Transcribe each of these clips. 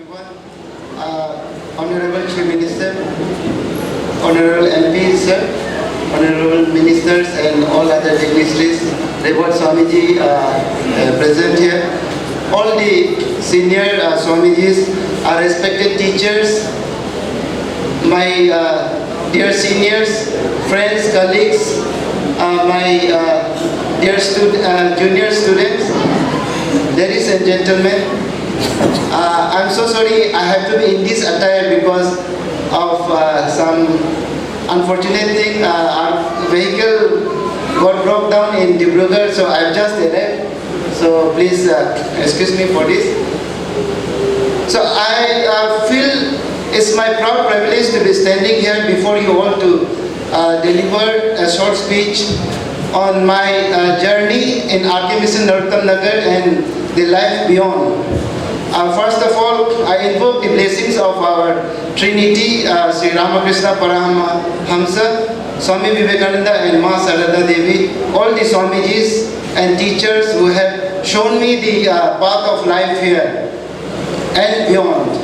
everyone. Honorable Chief Minister, Honorable MP sir, Honorable Ministers and all other dignitaries, Revered Swamiji present here. All the senior Swamijis, our respected teachers, my dear seniors, friends, colleagues, my dear junior students, ladies and gentlemen. I'm so sorry I have to be in this attire because of some unfortunate thing. Our vehicle got broke down in Dibrugarh, so I've just arrived. So please excuse me for this. So I feel it's my proud privilege to be standing here before you all to deliver a short speech on my journey in HoD Mission Narottam Nagar and the life beyond. First of all, I invoke the blessings of our Trinity, Sri Ramakrishna Hamsa, Swami Vivekananda and Ma Sarada Devi, all the Swamijis and teachers who have shown me the path of life here and beyond.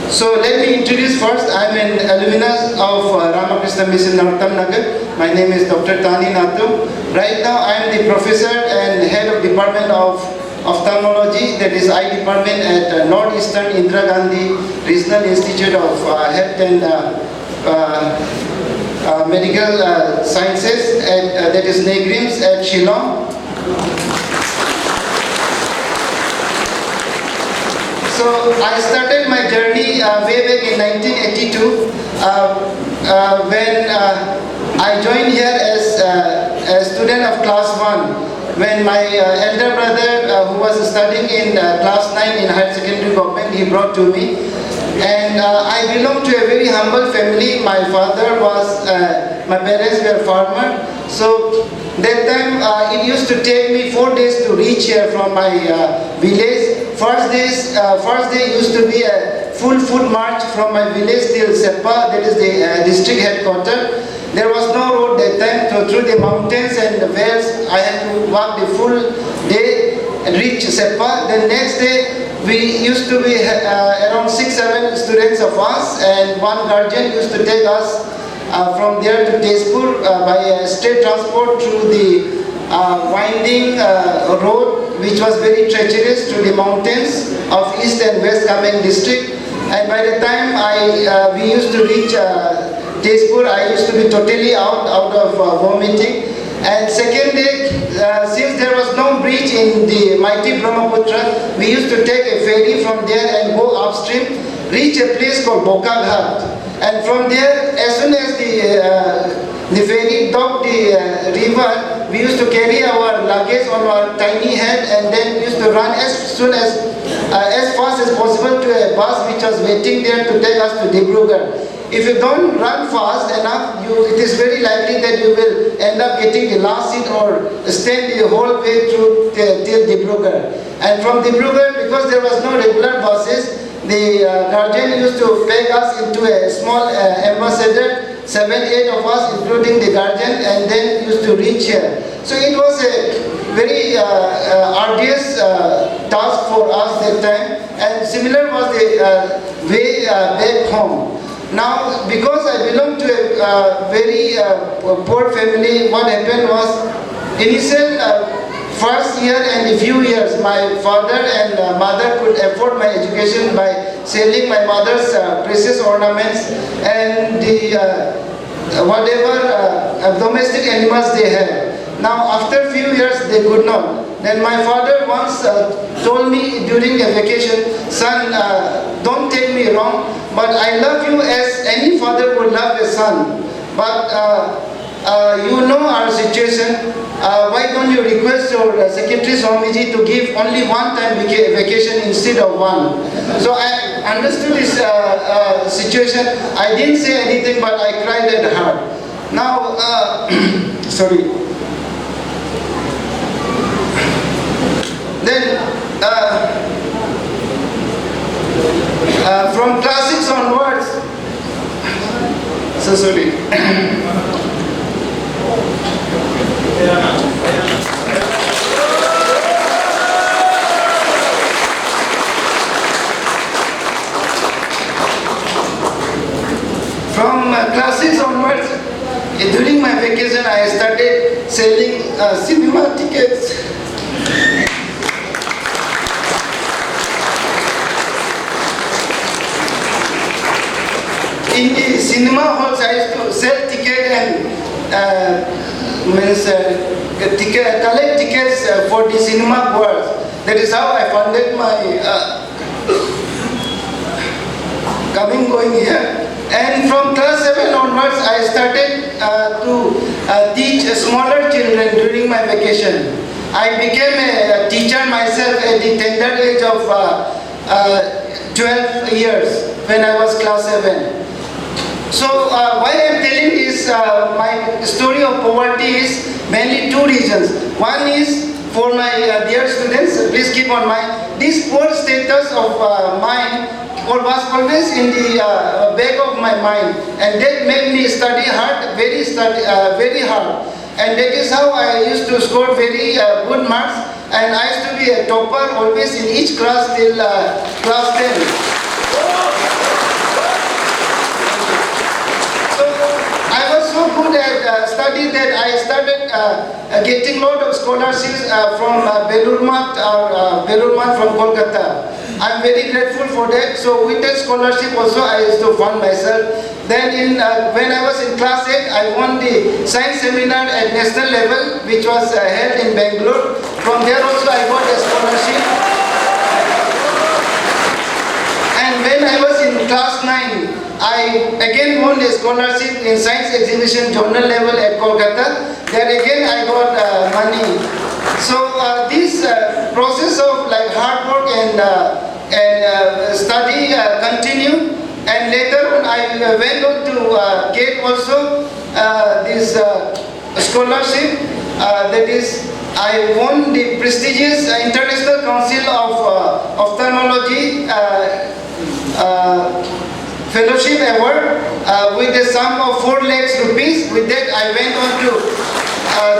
So let me introduce first, I'm an alumnus of Ramakrishna Mission Narottam Nagar. My name is Dr. Tanie Natung. Right now I am the professor and head of Department of Ophthalmology, that is eye department at Northeastern Indira Gandhi Regional Institute of Health and Medical Sciences, at, that is NEIGRHMS at Shillong. So I started my journey way back in 1982 when I joined here as a student of class 1. When my elder brother, who was studying in class 9 in higher secondary government, he brought to me. And I belong to a very humble family. My father was, my parents were farmer. So that time it used to take me 4 days to reach here from my village. First day used to be a full foot march from my village till Seppa, that is the district headquarters. There was no road that time, so through the mountains and the vales, I had to walk the full day and reach Seppa. Then next day, we used to be around 6-7 students of us, and one guardian used to take us from there to Tezpur by a state transport through the winding road, which was very treacherous, through the mountains of East and West Kameng district. And by the time we used to reach Tezpur, I used to be totally out of vomiting. And second day, since there was no bridge in the mighty Brahmaputra, we used to take a ferry from there and go upstream, reach a place called Bokaghat. And from there, as soon as the ferry docked the river, we used to carry our luggage on our tiny head and then used to run as fast as possible to a bus which was waiting there to take us to Dibrugarh. If you don't run fast enough, it is very likely that you will end up getting the last seat or stand the whole way through till Dibrugarh. And from Dibrugarh, because there was no regular buses, the guardian used to pack us into a small ambassador, 7-8 of us, including the guardian, and then used to reach here. So it was a very arduous task for us that time, and similar was the way back home. Now, because I belong to a very poor family, what happened was, initial first year and a few years, my father and mother could afford my education by selling my mother's precious ornaments and the whatever domestic animals they had. Now, after a few years, they could not. Then my father once told me during a vacation, son, don't take me wrong, but I love you as any father would love a son. But you know our situation. Why don't you request your Secretary Swamiji to give only one time vacation instead of one? So I understood this situation. I didn't say anything, but I cried at heart. Now, sorry. Then, from classics onwards, so sorry. From class 6 onwards, during my vacation, I started selling cinema tickets. In the cinema halls, I used to sell tickets and collect tickets for the cinema goers. That is how I funded my going here. And from class 7 onwards, I started to teach smaller children during my vacation. I became a teacher myself at the tender age of 12 years when I was class 7. So why I am telling this, my story of poverty is mainly two reasons. One is for my dear students, please keep on mind, this poor status of mine was always in the back of my mind, and that made me study hard, very hard. And that is how I used to score very good marks, and I used to be a topper always in each class till class 10. I was so good at study that I started getting lot of scholarships from Belurmat from Kolkata. I'm very grateful for that. So with that scholarship also I used to fund myself. Then when I was in class 8, I won the science seminar at national level, which was held in Bangalore. From there also I got a scholarship. And when I was in class 9, I again won a scholarship in science exhibition journal level at Kolkata. There again I got money. So this process of like hard work and study continued. And later on I went on to get also this scholarship. That is, I won the prestigious International Council of Ophthalmology Fellowship Award with a sum of 4 lakhs rupees. With that, I went on to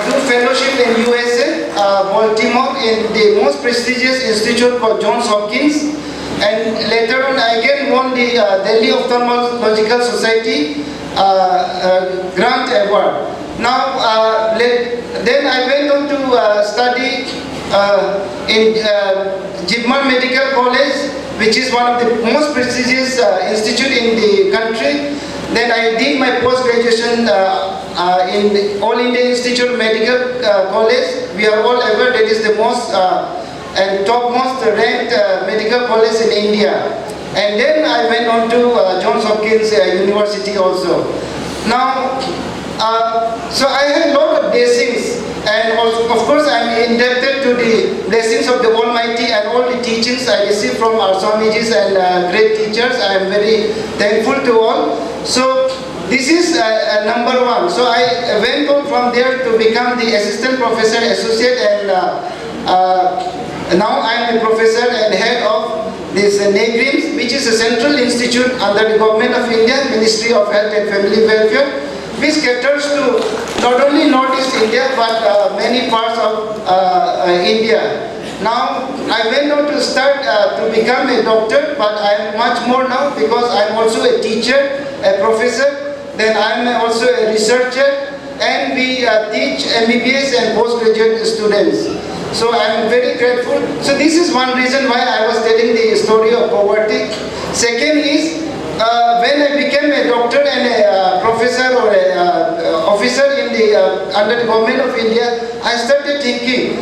do fellowship in USA, Baltimore, in the most prestigious institute called Johns Hopkins. And later on, I again won the Delhi Ophthalmological Society Grant Award. Now, then I went on to study in Jibman Medical College, which is one of the most prestigious institute in the country. Then I did my post-graduation in All India Institute of Medical College. We are all aware that is the most and topmost ranked medical college in India. And then I went on to Johns Hopkins University also. Now, so I had a lot of blessings, and also, of course, I am indebted to the blessings of the Almighty and all the teachings I received from our Swamijis and great teachers. I am very thankful to all. So this is number one. So I went on from there to become the assistant professor, associate, and now I am a professor and head of this NEIGRHMS, which is a central institute under the Government of India, Ministry of Health and Family Welfare, which caters to not only Northeast India but many parts of India. Now I went on to start to become a doctor, but I am much more now because I am also a teacher, a professor, then I am also a researcher, and we teach MBBS and postgraduate students. So I am very grateful. So this is one reason why I was telling the story of poverty. Second is, when I became a doctor and a professor or a officer in the under the Government of India, I started thinking,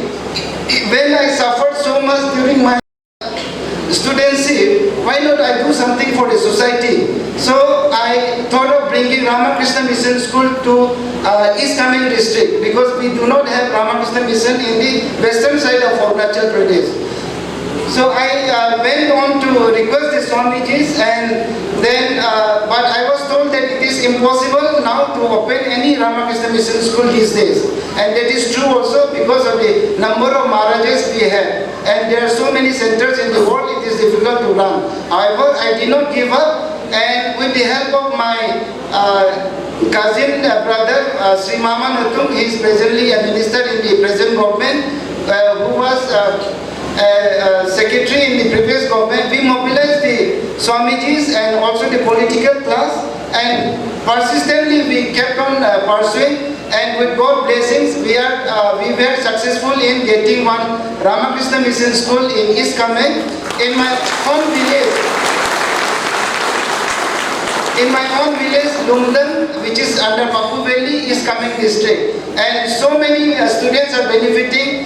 when I suffered so much during my studency, why not I do something for the society? So I thought of bringing Ramakrishna Mission School to East Kamen district, because we do not have Ramakrishna Mission in the western side of Arunachal Pradesh. So I went on to request the Swamijis, and then, but I was told that it is impossible now to open any Ramakrishna Mission School these days. And that is true also because of the number of Maharajas we have. And there are so many centers in the world, it is difficult to run. However, I did not give up, and with the help of my cousin brother, Sri Tanie Natung, he is presently a minister in the present government, who was secretary in the previous government. We mobilized the Swamijis and also the political class, and persistently we kept on pursuing, and with God's blessings we were successful in getting one Ramakrishna Mission School in East Kameng in my own village. In my own village, Lumdan, which is under Papu Valley, East Kameng district. And so many students are benefiting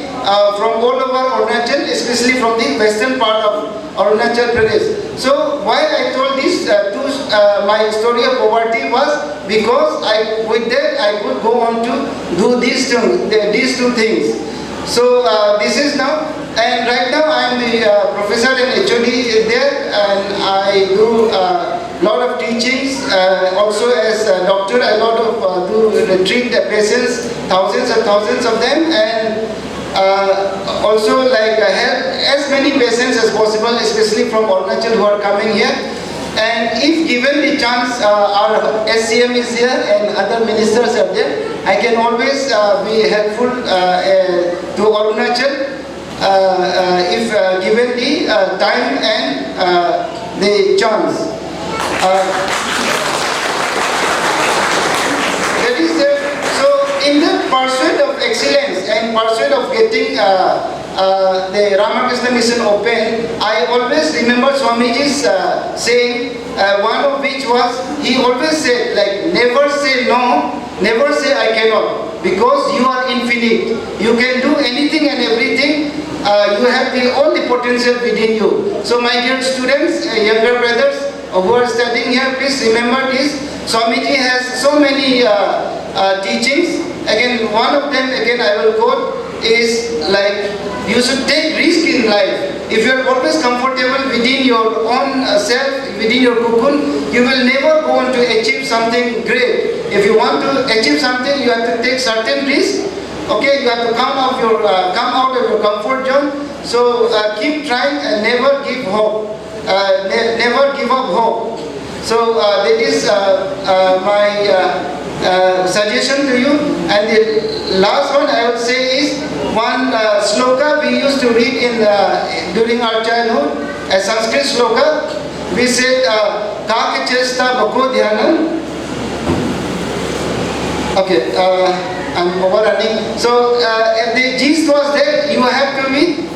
from all over Arunachal, especially from the western part of Arunachal Pradesh. So why I told this my story of poverty was because with that I could go on to do these two things. So this is now, and right now I am the professor and HoD there, and I do lot of teachings, also as a doctor. I do treat the patients, thousands and thousands of them, and also like help as many patients as possible, especially from Arunachal who are coming here. And if given the chance, our SCM is here and other ministers are there, I can always be helpful to Arunachal if given the time and the chance. That is it. So in the pursuit of excellence and pursuit of getting the Ramakrishna Mission open, I always remember Swamiji's saying, one of which was, he always said, like, never say no, never say I cannot, because you are infinite. You can do anything and everything. You have all the potential within you. So my dear students, younger brothers who are studying here, please remember this. Swamiji has so many teachings. Again, one of them, again I will quote, is like, you should take risk in life. If you are always comfortable within your own self, within your cocoon, you will never go on to achieve something great. If you want to achieve something, you have to take certain risk. Okay, you have to come out of your comfort zone. So keep trying and never give hope. Never give up hope. So that is my suggestion to you. And the last one I would say is one sloka we used to read during our childhood, a Sanskrit sloka. We said, Kaka chesta bako dhyanam. Okay, I'm overrunning. So the gist was that you have to be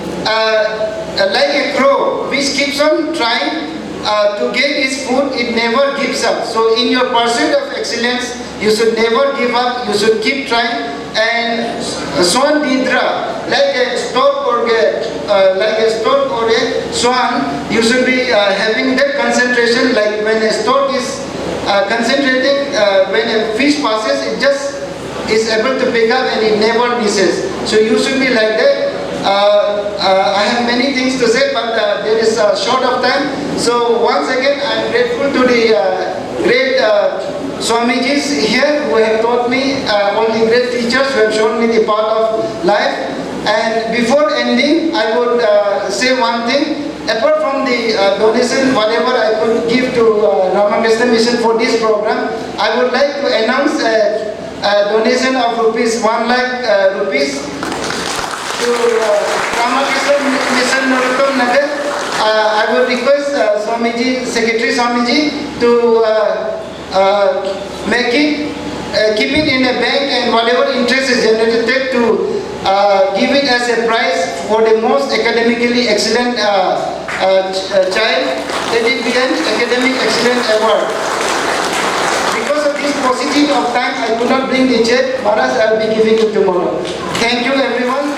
like a crow which keeps on trying to get its food, it never gives up. So in your pursuit of excellence, you should never give up, you should keep trying. And swan nidra, like a stork or a swan, you should be having that concentration. Like when a stork is concentrating, when a fish passes, it just is able to pick up and it never misses. So you should be like that. I have many things to say, but there is a short of time. So once again, I am grateful to the great Swamijis here who have taught me, all the great teachers who have shown me the path of life. And before ending, I would say one thing. Apart from the donation, whatever I could give to Ramakrishna Mission for this program, I would like to announce a donation of ₹1 lakh rupees to Ramakrishna Mission Narottam Nagar. I would request Swamiji, Secretary Swamiji, to make it, keep it in a bank, and whatever interest is generated to give it as a prize for the most academically excellent child. Let it be an academic excellence award. Because of this paucity of time, I could not bring the check. Maharaj, I will be giving it tomorrow. Thank you, everyone.